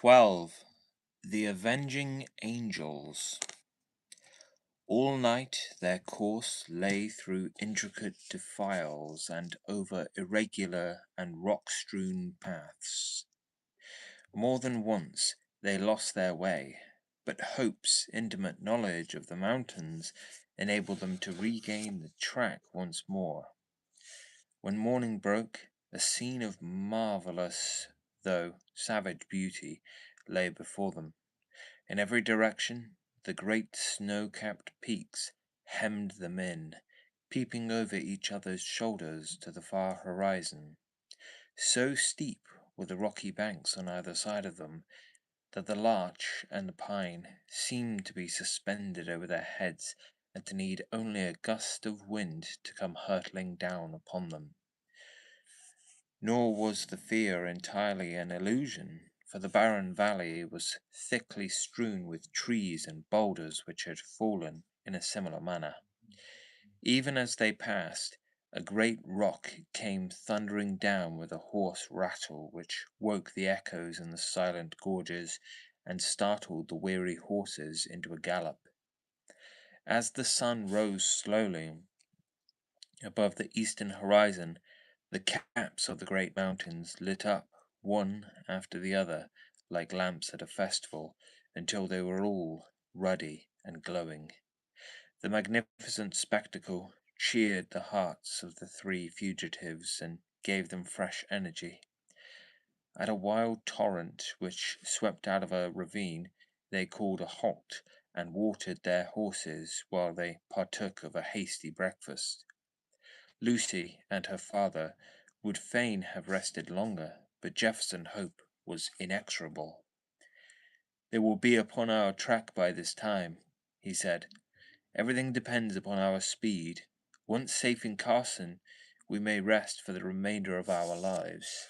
12. The Avenging Angels. All night their course lay through intricate defiles and over irregular and rock-strewn paths. More than once they lost their way, but Hope's intimate knowledge of the mountains enabled them to regain the track once more. When morning broke, a scene of marvelous, though savage beauty lay before them. In every direction, the great snow-capped peaks hemmed them in, peeping over each other's shoulders to the far horizon. So steep were the rocky banks on either side of them that the larch and the pine seemed to be suspended over their heads and to need only a gust of wind to come hurtling down upon them. Nor was the fear entirely an illusion, for the barren valley was thickly strewn with trees and boulders which had fallen in a similar manner. Even as they passed, a great rock came thundering down with a hoarse rattle which woke the echoes in the silent gorges and startled the weary horses into a gallop. As the sun rose slowly above the eastern horizon, the caps of the great mountains lit up, one after the other, like lamps at a festival, until they were all ruddy and glowing. The magnificent spectacle cheered the hearts of the three fugitives and gave them fresh energy. At a wild torrent which swept out of a ravine, they called a halt and watered their horses while they partook of a hasty breakfast. Lucy and her father would fain have rested longer, but Jefferson Hope was inexorable. "They will be upon our track by this time," he said. "Everything depends upon our speed. Once safe in Carson, we may rest for the remainder of our lives."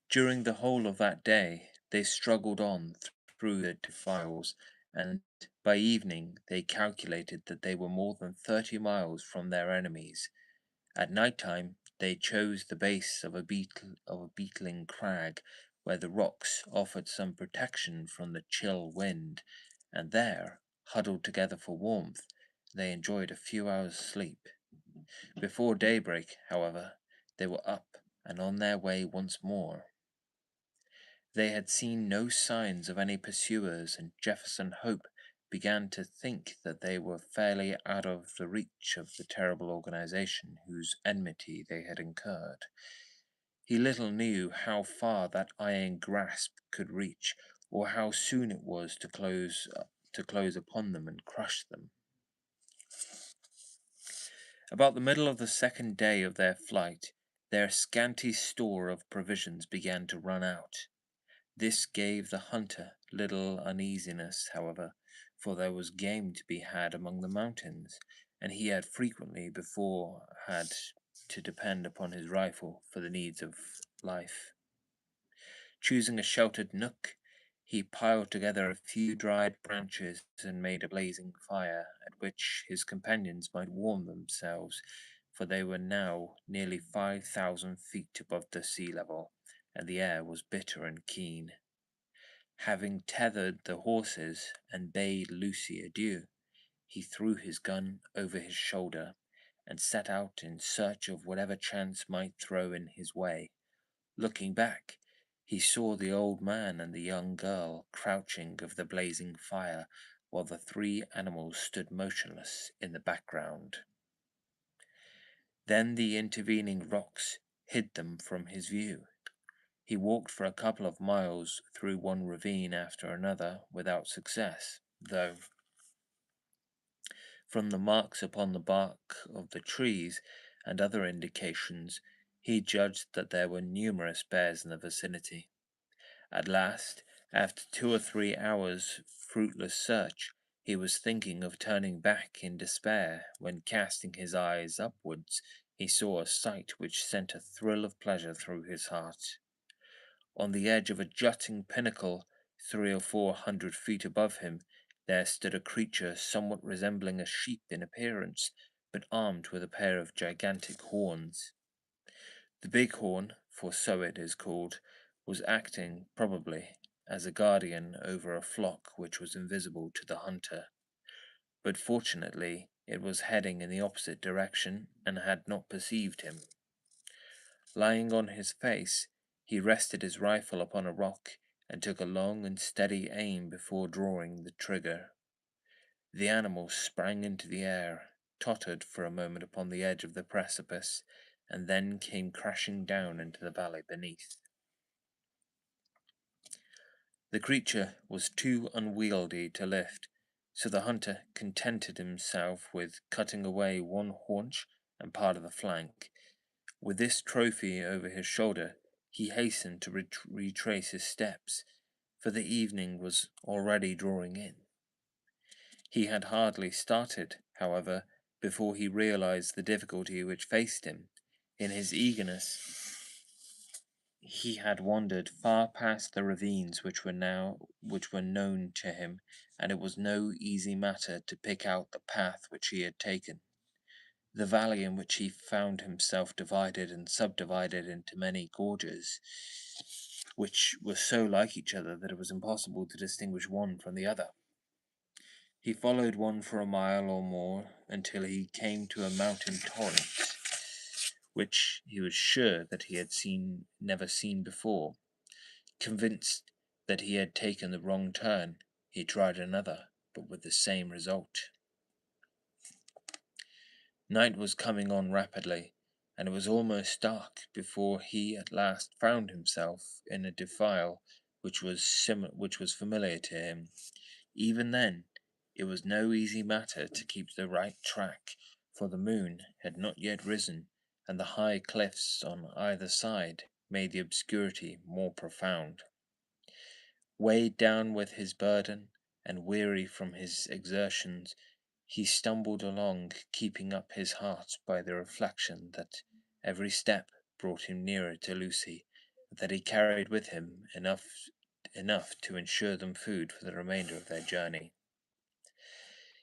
During the whole of that day, they struggled on through the defiles, and by evening they calculated that they were more than 30 miles from their enemies. At night time, they chose the base of a beetling crag, where the rocks offered some protection from the chill wind, and there, huddled together for warmth, they enjoyed a few hours' sleep. Before daybreak, however, they were up and on their way once more. They had seen no signs of any pursuers, and Jefferson Hope began to think that they were fairly out of the reach of the terrible organization whose enmity they had incurred. He little knew how far that iron grasp could reach, or how soon it was to close upon them and crush them. About the middle of the second day of their flight, their scanty store of provisions began to run out. This gave the hunter little uneasiness, however, for there was game to be had among the mountains, and he had frequently before had to depend upon his rifle for the needs of life. Choosing a sheltered nook, he piled together a few dried branches and made a blazing fire, at which his companions might warm themselves, for they were now nearly 5,000 feet above the sea level, and the air was bitter and keen. Having tethered the horses and bade Lucy adieu, he threw his gun over his shoulder and set out in search of whatever chance might throw in his way. Looking back, he saw the old man and the young girl crouching over the blazing fire, while the three animals stood motionless in the background. Then the intervening rocks hid them from his view. He walked for a couple of miles through one ravine after another without success, though from the marks upon the bark of the trees and other indications, he judged that there were numerous bears in the vicinity. At last, after 2 or 3 hours' fruitless search, he was thinking of turning back in despair, when casting his eyes upwards, he saw a sight which sent a thrill of pleasure through his heart. On the edge of a jutting pinnacle, 300 or 400 feet above him, there stood a creature somewhat resembling a sheep in appearance, but armed with a pair of gigantic horns. The bighorn, for so it is called, was acting, probably, as a guardian over a flock which was invisible to the hunter, but fortunately it was heading in the opposite direction and had not perceived him. Lying on his face, he rested his rifle upon a rock and took a long and steady aim before drawing the trigger. The animal sprang into the air, tottered for a moment upon the edge of the precipice, and then came crashing down into the valley beneath. The creature was too unwieldy to lift, so the hunter contented himself with cutting away one haunch and part of the flank. With this trophy over his shoulder, he hastened to retrace his steps, for the evening was already drawing in. He had hardly started, however, before he realized the difficulty which faced him. In his eagerness, he had wandered far past the ravines which were known to him, and it was no easy matter to pick out the path which he had taken. The valley in which he found himself divided and subdivided into many gorges, which were so like each other that it was impossible to distinguish one from the other. He followed one for a mile or more until he came to a mountain torrent, which he was sure that he had never seen before. Convinced that he had taken the wrong turn, he tried another, but with the same result. Night was coming on rapidly, and it was almost dark before he at last found himself in a defile which was familiar to him. Even then, it was no easy matter to keep the right track, for the moon had not yet risen, and the high cliffs on either side made the obscurity more profound. Weighed down with his burden, and weary from his exertions, he stumbled along, keeping up his heart by the reflection that every step brought him nearer to Lucy, and that he carried with him enough to ensure them food for the remainder of their journey.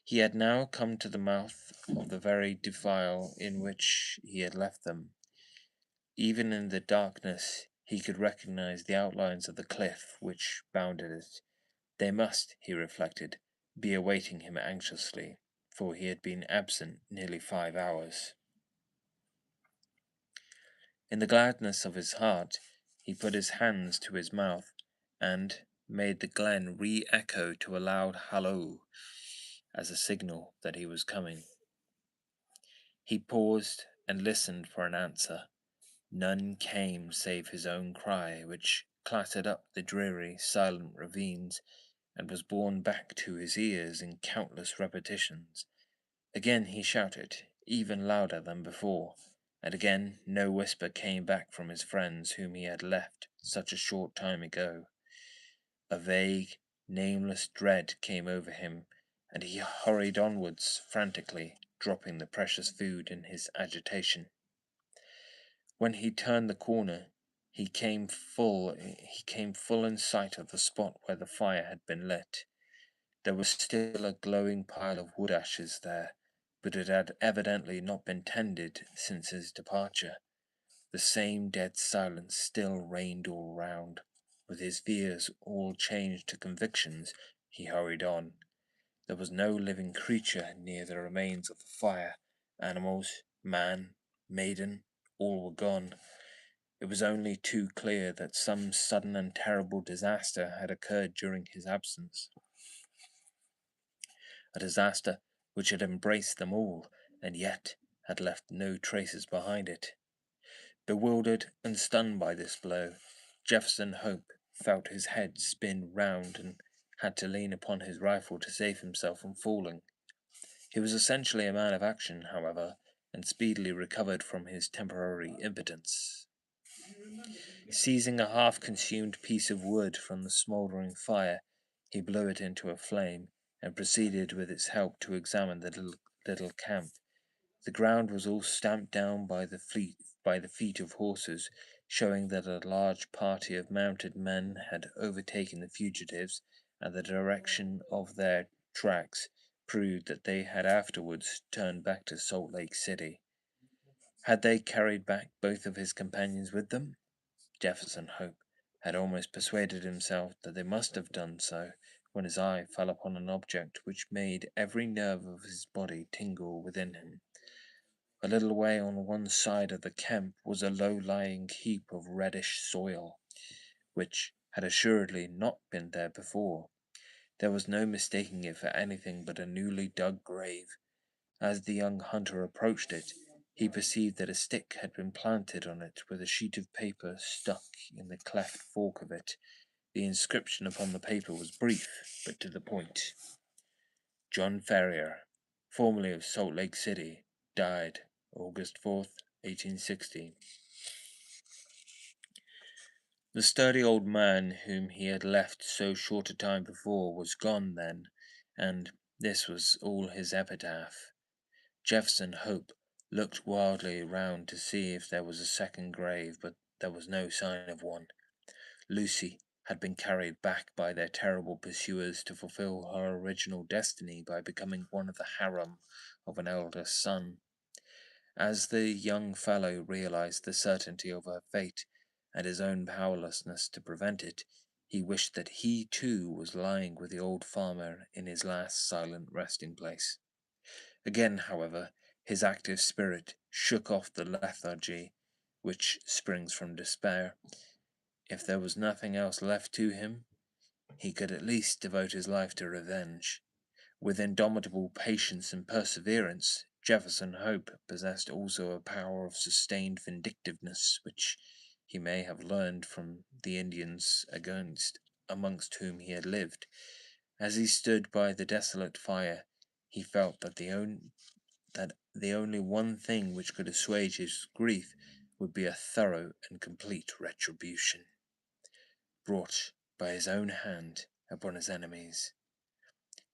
He had now come to the mouth of the very defile in which he had left them. Even in the darkness he could recognize the outlines of the cliff which bounded it. They must, he reflected, be awaiting him anxiously, for he had been absent nearly 5 hours. In the gladness of his heart, he put his hands to his mouth, and made the glen re-echo to a loud halloo, as a signal that he was coming. He paused and listened for an answer. None came save his own cry, which clattered up the dreary, silent ravines, and was borne back to his ears in countless repetitions. Again he shouted, even louder than before, and again no whisper came back from his friends whom he had left such a short time ago. A vague, nameless dread came over him, and he hurried onwards frantically, dropping the precious food in his agitation. When he turned the corner, he came full in sight of the spot where the fire had been lit. There was still a glowing pile of wood ashes there, but it had evidently not been tended since his departure. The same dead silence still reigned all round. With his fears all changed to convictions, he hurried on. There was no living creature near the remains of the fire. Animals, man, maiden, all were gone. It was only too clear that some sudden and terrible disaster had occurred during his absence. A disaster which had embraced them all, and yet had left no traces behind it. Bewildered and stunned by this blow, Jefferson Hope felt his head spin round and had to lean upon his rifle to save himself from falling. He was essentially a man of action, however, and speedily recovered from his temporary impotence. Seizing a half-consumed piece of wood from the smouldering fire, he blew it into a flame, and proceeded with its help to examine the little camp. The ground was all stamped down by the feet of horses, showing that a large party of mounted men had overtaken the fugitives, and the direction of their tracks proved that they had afterwards turned back to Salt Lake City. Had they carried back both of his companions with them? Jefferson Hope had almost persuaded himself that they must have done so, when his eye fell upon an object which made every nerve of his body tingle within him. A little way on one side of the camp was a low-lying heap of reddish soil, which had assuredly not been there before. There was no mistaking it for anything but a newly dug grave. As the young hunter approached it, he perceived that a stick had been planted on it with a sheet of paper stuck in the cleft fork of it. The inscription upon the paper was brief, but to the point. John Ferrier, formerly of Salt Lake City, died August 4th, 1860. The sturdy old man whom he had left so short a time before was gone then, and this was all his epitaph. Jefferson Hope looked wildly round to see if there was a second grave, but there was no sign of one. Lucy had been carried back by their terrible pursuers to fulfill her original destiny by becoming one of the harem of an elder son. As the young fellow realized the certainty of her fate and his own powerlessness to prevent it, he wished that he too was lying with the old farmer in his last silent resting place. Again, however, his active spirit shook off the lethargy which springs from despair. If there was nothing else left to him, he could at least devote his life to revenge. With indomitable patience and perseverance, Jefferson Hope possessed also a power of sustained vindictiveness which he may have learned from the Indians amongst whom he had lived. As he stood by the desolate fire, he felt that the only one thing which could assuage his grief would be a thorough and complete retribution, brought by his own hand upon his enemies.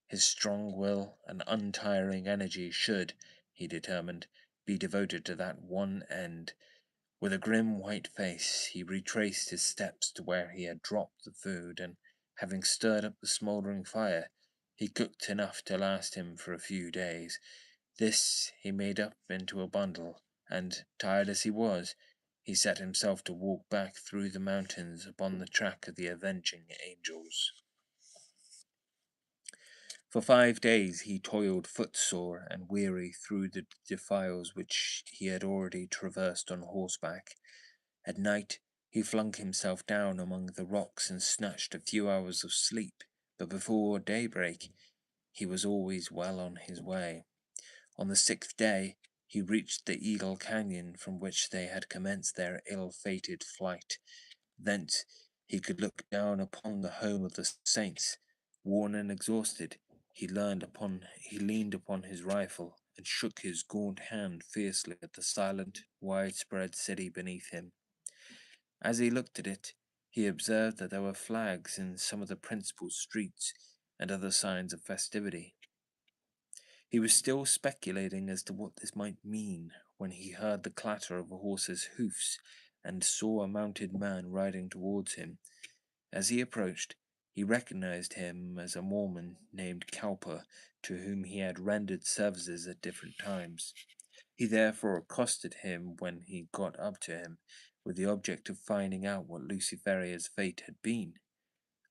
His strong will and untiring energy should, he determined, be devoted to that one end. With a grim white face, he retraced his steps to where he had dropped the food, and having stirred up the smouldering fire, he cooked enough to last him for a few days. This he made up into a bundle, and, tired as he was, he set himself to walk back through the mountains upon the track of the avenging angels. For 5 days he toiled footsore and weary through the defiles which he had already traversed on horseback. At night he flung himself down among the rocks and snatched a few hours of sleep, but before daybreak he was always well on his way. On the 6th day he reached the Eagle Canyon from which they had commenced their ill-fated flight. Thence he could look down upon the home of the saints. Worn and exhausted, he leaned upon his rifle and shook his gaunt hand fiercely at the silent, widespread city beneath him. As he looked at it, he observed that there were flags in some of the principal streets and other signs of festivity. He was still speculating as to what this might mean when he heard the clatter of a horse's hoofs and saw a mounted man riding towards him. As he approached, he recognized him as a Mormon named Cowper, to whom he had rendered services at different times. He therefore accosted him when he got up to him, with the object of finding out what Lucy Ferrier's fate had been.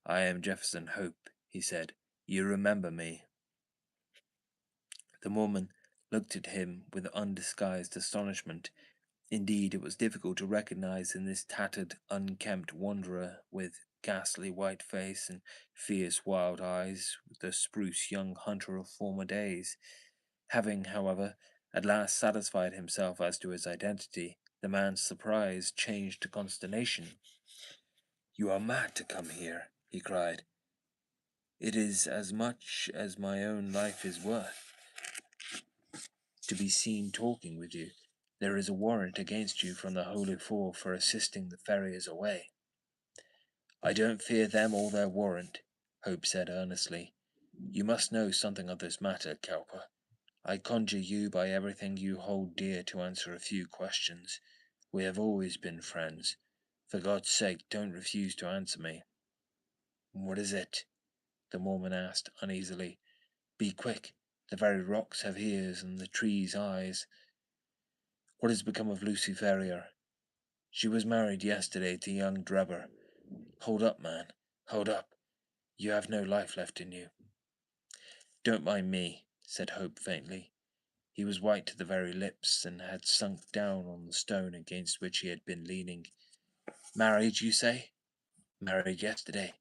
"I am Jefferson Hope," he said. "You remember me?" The Mormon looked at him with undisguised astonishment. Indeed, it was difficult to recognize in this tattered, unkempt wanderer, with ghastly white face and fierce wild eyes, the spruce young hunter of former days. Having, however, at last satisfied himself as to his identity, the man's surprise changed to consternation. "You are mad to come here," he cried. "It is as much as my own life is worth to be seen talking with you. There is a warrant against you from the Holy Four for assisting the Ferriers away." "I don't fear them or their warrant," Hope said earnestly. "You must know something of this matter, Cowper. I conjure you by everything you hold dear to answer a few questions. We have always been friends. For God's sake, don't refuse to answer me." "What is it?" the Mormon asked uneasily. "Be quick. The very rocks have ears and the trees eyes. What has become of Lucy Ferrier?" "She was married yesterday to young Drebber. "Hold up, man, hold up. You have no life left in you." "Don't mind me," said Hope faintly. He was white to the very lips and had sunk down on the stone against which he had been leaning. "Married, you say?" "Married yesterday.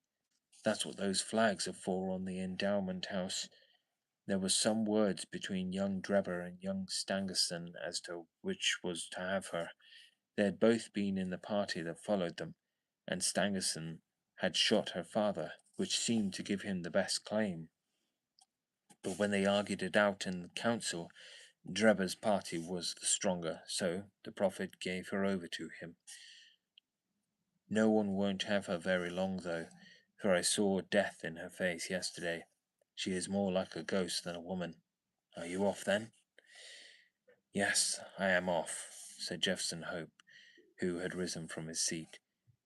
That's what those flags are for on the endowment house." There was some words between young Drebber and young Stangerson as to which was to have her. They had both been in the party that followed them, and Stangerson had shot her father, which seemed to give him the best claim. But when they argued it out in the council, Drebber's party was the stronger, so the prophet gave her over to him. No one won't have her very long, though, for I saw death in her face yesterday. She is more like a ghost than a woman. Are you off, then?" "Yes, I am off," said Jefferson Hope, who had risen from his seat.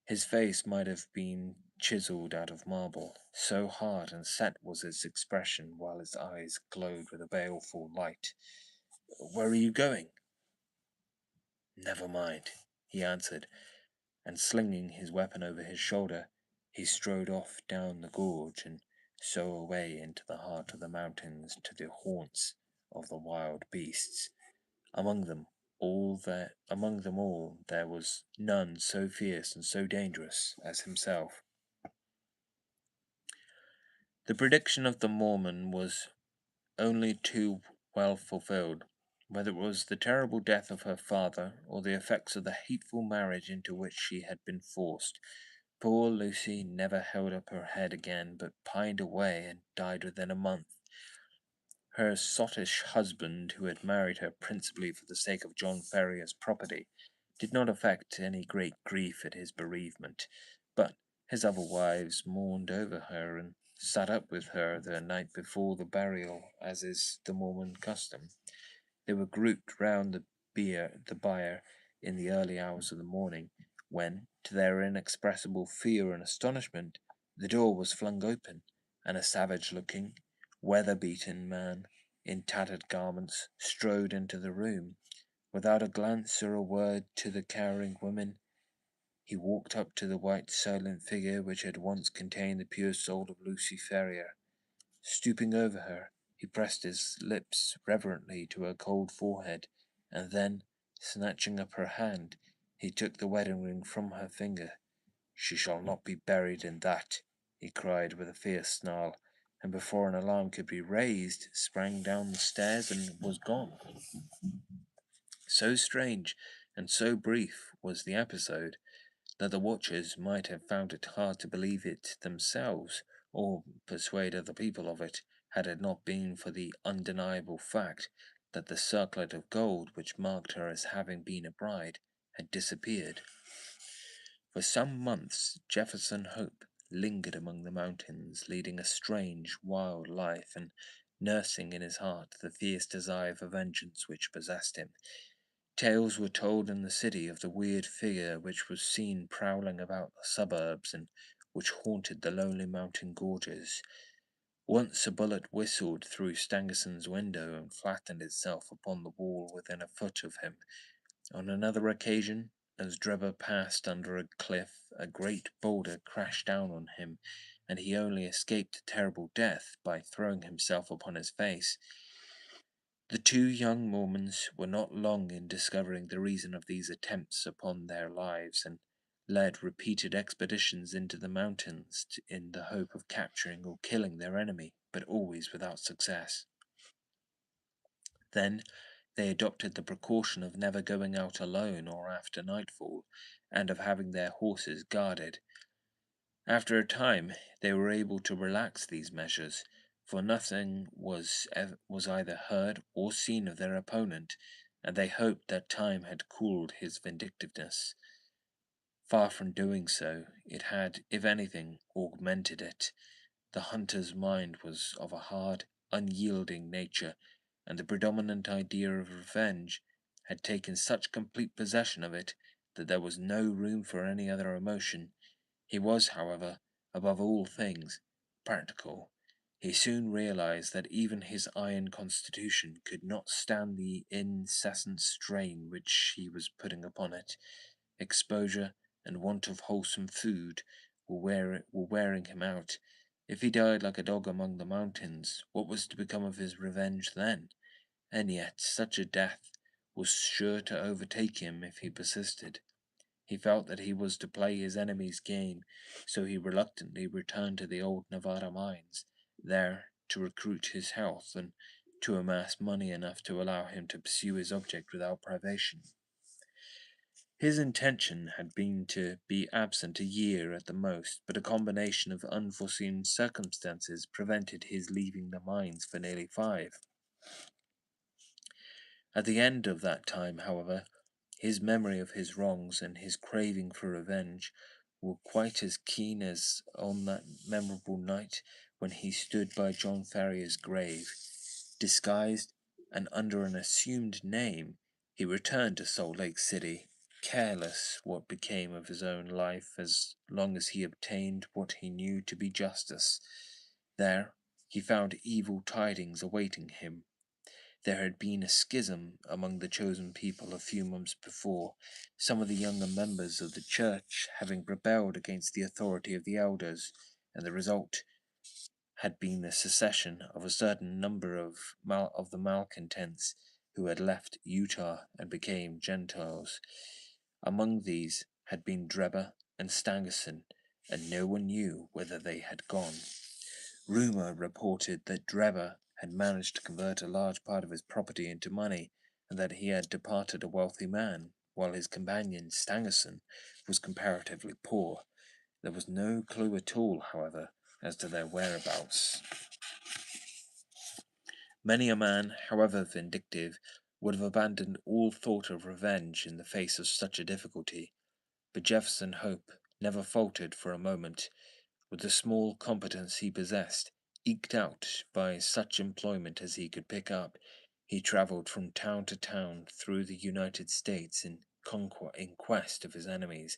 His face might have been chiseled out of marble, so hard and set was its expression, while his eyes glowed with a baleful light. "Where are you going?" "Never mind," he answered, and slinging his weapon over his shoulder, he strode off down the gorge and so away into the heart of the mountains to the haunts of the wild beasts. Among them all there was none so fierce and so dangerous as himself. The prediction of the Mormon was only too well fulfilled. Whether it was the terrible death of her father, or the effects of the hateful marriage into which she had been forced, poor Lucy never held up her head again, but pined away and died within a month. Her sottish husband, who had married her principally for the sake of John Ferrier's property, did not affect any great grief at his bereavement, but his other wives mourned over her and sat up with her the night before the burial, as is the Mormon custom. They were grouped round the bier in the early hours of the morning, when, to their inexpressible fear and astonishment, the door was flung open, and a savage-looking, weather-beaten man, in tattered garments, strode into the room. Without a glance or a word to the cowering women, he walked up to the white, silent figure which had once contained the pure soul of Lucy Ferrier. Stooping over her, he pressed his lips reverently to her cold forehead, and then, snatching up her hand, he took the wedding ring from her finger. "She shall not be buried in that," he cried with a fierce snarl, and before an alarm could be raised, sprang down the stairs and was gone. So strange and so brief was the episode that the watchers might have found it hard to believe it themselves, or persuade other people of it, had it not been for the undeniable fact that the circlet of gold which marked her as having been a bride had disappeared. For some months Jefferson Hope lingered among the mountains, leading a strange, wild life, and nursing in his heart the fierce desire for vengeance which possessed him. Tales were told in the city of the weird figure which was seen prowling about the suburbs and which haunted the lonely mountain gorges. Once a bullet whistled through Stangerson's window and flattened itself upon the wall within a foot of him. On another occasion, as Drebber passed under a cliff, a great boulder crashed down on him, and he only escaped a terrible death by throwing himself upon his face. The two young Mormons were not long in discovering the reason of these attempts upon their lives, and led repeated expeditions into the mountains in the hope of capturing or killing their enemy, but always without success. Then they adopted the precaution of never going out alone or after nightfall, and of having their horses guarded. After a time they were able to relax these measures, for nothing was either heard or seen of their opponent, and they hoped that time had cooled his vindictiveness. Far from doing so, it had, if anything, augmented it. The hunter's mind was of a hard, unyielding nature, and the predominant idea of revenge had taken such complete possession of it that there was no room for any other emotion. He was, however, above all things, practical. He soon realized that even his iron constitution could not stand the incessant strain which he was putting upon it. Exposure and want of wholesome food were wearing him out. If he died like a dog among the mountains, what was to become of his revenge then? And yet such a death was sure to overtake him if he persisted. He felt that he was to play his enemy's game, so he reluctantly returned to the old Nevada mines, there to recruit his health and to amass money enough to allow him to pursue his object without privation. His intention had been to be absent a year at the most, but a combination of unforeseen circumstances prevented his leaving the mines for nearly 5. At the end of that time, however, his memory of his wrongs and his craving for revenge were quite as keen as on that memorable night when he stood by John Ferrier's grave. Disguised and under an assumed name, he returned to Salt Lake City, careless what became of his own life as long as he obtained what he knew to be justice. There he found evil tidings awaiting him. There had been a schism among the chosen people a few months before, some of the younger members of the church having rebelled against the authority of the elders, and the result had been the secession of a certain number of the malcontents who had left Utah and became Gentiles. Among these had been Drebber and Stangerson, and no one knew whither they had gone. Rumor reported that Drebber had managed to convert a large part of his property into money, and that he had departed a wealthy man, while his companion Stangerson was comparatively poor. There was no clue at all, however, as to their whereabouts. Many a man, however vindictive, would have abandoned all thought of revenge in the face of such a difficulty, but Jefferson Hope never faltered for a moment. With the small competence he possessed, eked out by such employment as he could pick up, he travelled from town to town through the United States in quest of his enemies.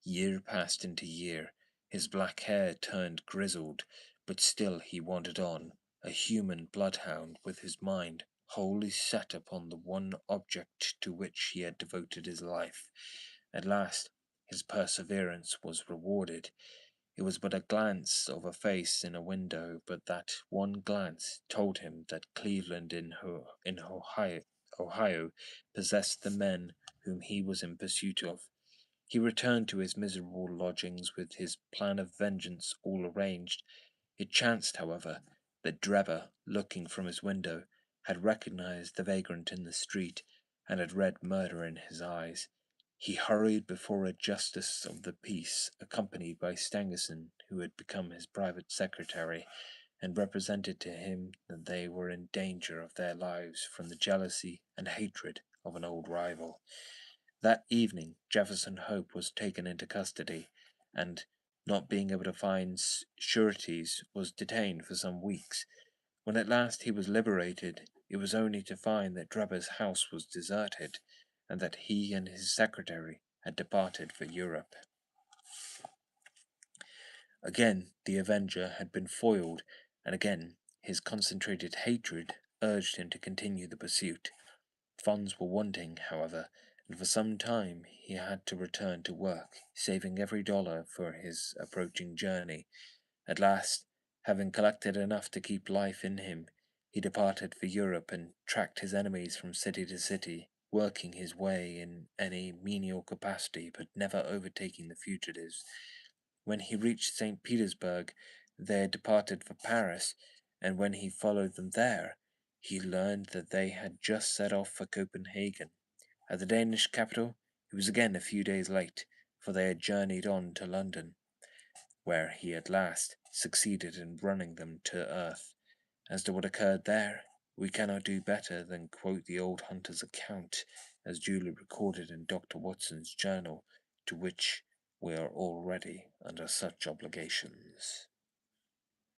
Year passed into year. His black hair turned grizzled, but still he wandered on, a human bloodhound, with his mind wholly set upon the one object to which he had devoted his life. At last his perseverance was rewarded. It was but a glance of a face in a window, but that one glance told him that Cleveland in Ohio possessed the men whom he was in pursuit of. He returned to his miserable lodgings with his plan of vengeance all arranged. It chanced, however, that Drebber, looking from his window, had recognized the vagrant in the street, and had read murder in his eyes. He hurried before a justice of the peace, accompanied by Stangerson, who had become his private secretary, and represented to him that they were in danger of their lives from the jealousy and hatred of an old rival. That evening Jefferson Hope was taken into custody, and, not being able to find sureties, was detained for some weeks. When at last he was liberated, it was only to find that Drebber's house was deserted, and that he and his secretary had departed for Europe. Again the Avenger had been foiled, and again his concentrated hatred urged him to continue the pursuit. Funds were wanting, however, and for some time he had to return to work, saving every dollar for his approaching journey. At last, having collected enough to keep life in him, he departed for Europe and tracked his enemies from city to city, working his way in any menial capacity, but never overtaking the fugitives. When he reached St. Petersburg, they had departed for Paris, and when he followed them there, he learned that they had just set off for Copenhagen. At the Danish capital, he was again a few days late, for they had journeyed on to London, where he at last succeeded in running them to earth. As to what occurred there, we cannot do better than quote the old hunter's account, as duly recorded in Dr. Watson's journal, to which we are already under such obligations.